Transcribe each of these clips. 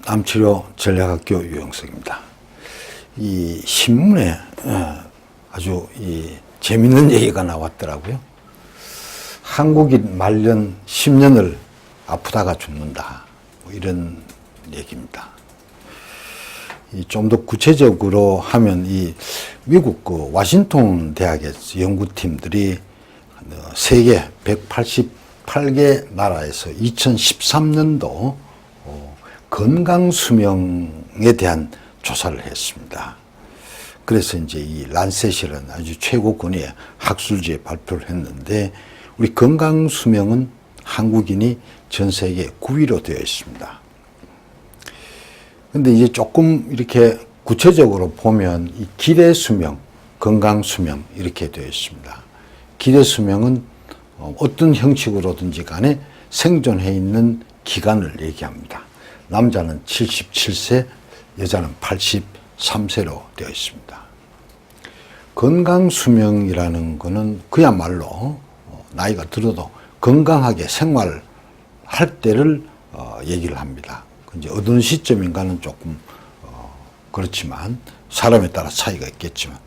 암치료 전략학교 유영석입니다. 이 신문에 아주 재밌는 얘기가 나왔더라고요. 한국인 말년 10년을 아프다가 죽는다, 뭐 이런 얘기입니다. 좀 더 구체적으로 하면 이 미국 그 워싱턴 대학의 연구팀들이 세계 188개 나라에서 2013년도 건강 수명에 대한 조사를 했습니다. 그래서 이제 이 란셋이라는 아주 최고권위의 학술지에 발표를 했는데, 우리 건강 수명은 한국인이 전 세계 9위로 되어 있습니다. 근데 이제 조금 이렇게 구체적으로 보면 이 기대 수명, 건강 수명 이렇게 되어 있습니다. 기대 수명은 어떤 형식으로든지 간에 생존해 있는 기간을 얘기합니다. 남자는 77세, 여자는 83세로 되어 있습니다. 건강 수명이라는 거는 그야말로 나이가 들어도 건강하게 생활할 때를 얘기를 합니다. 이제 어떤 시점인가는 조금 그렇지만 사람에 따라 차이가 있겠지만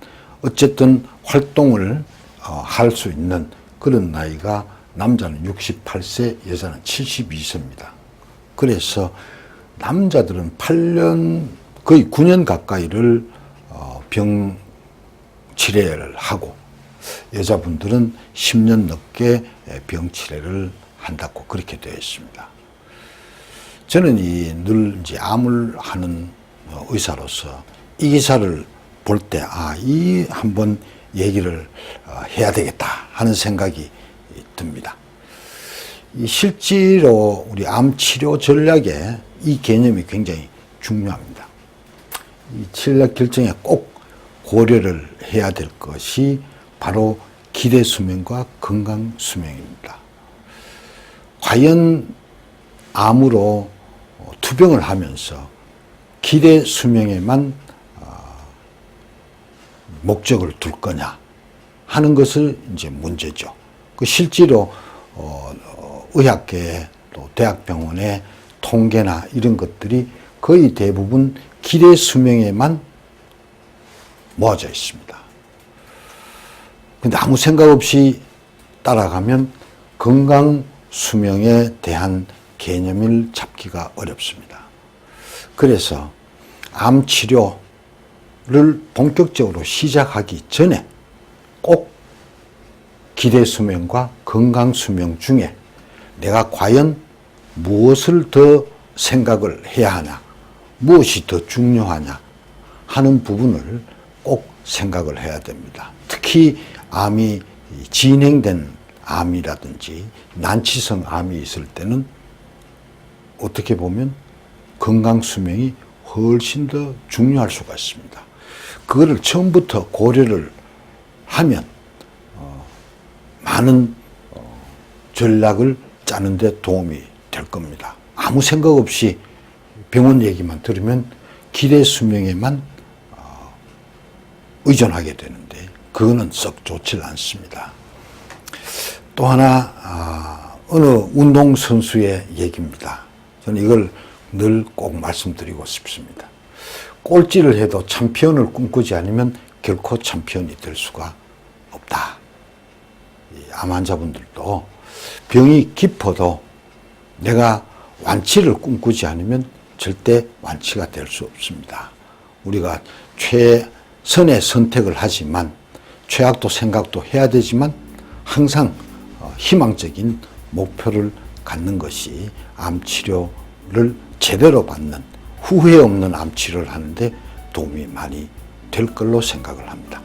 어쨌든 활동을 할 수 있는 그런 나이가 남자는 68세, 여자는 72세입니다. 그래서 남자들은 8년, 거의 9년 가까이를 병 치료를 하고, 여자분들은 10년 넘게 병 치료를 한다고 그렇게 되어 있습니다. 저는 늘 이제 암을 하는 의사로서 이 기사를 볼 때, 이 한번 얘기를 해야 되겠다 하는 생각이 듭니다. 실제로 우리 암 치료 전략에 이 개념이 굉장히 중요합니다. 이 전략 결정에 꼭 고려를 해야 될 것이 바로 기대 수명과 건강 수명입니다. 과연 암으로 투병을 하면서 기대 수명에만 목적을 둘 거냐 하는 것을 이제 문제죠. 실제로 의학계 또 대학병원의 통계나 이런 것들이 거의 대부분 기대 수명에만 모아져 있습니다. 근데 아무 생각 없이 따라가면 건강 수명에 대한 개념을 잡기가 어렵습니다. 그래서 암 치료를 본격적으로 시작하기 전에 꼭 기대 수명과 건강 수명 중에 내가 과연 무엇을 더 생각을 해야 하냐, 무엇이 더 중요하냐 하는 부분을 꼭 생각을 해야 됩니다. 특히 암이 진행된 암이라든지 난치성 암이 있을 때는 어떻게 보면 건강 수명이 훨씬 더 중요할 수가 있습니다. 그거를 처음부터 고려를 하면 많은 전략을 짜는 데 도움이 될 겁니다. 아무 생각 없이 병원 얘기만 들으면 기대 수명에만 의존하게 되는데 그거는 썩 좋지 않습니다. 또 하나 어느 운동선수의 얘기입니다. 저는 이걸 늘 꼭 말씀드리고 싶습니다. 꼴찌를 해도 챔피언을 꿈꾸지 않으면 결코 챔피언이 될 수가 없다. 암 환자분들도 병이 깊어도 내가 완치를 꿈꾸지 않으면 절대 완치가 될 수 없습니다. 우리가 최선의 선택을 하지만 최악도 생각도 해야 되지만 항상 희망적인 목표를 갖는 것이 암 치료를 제대로 받는, 후회 없는 암 치료를 하는데 도움이 많이 될 걸로 생각을 합니다.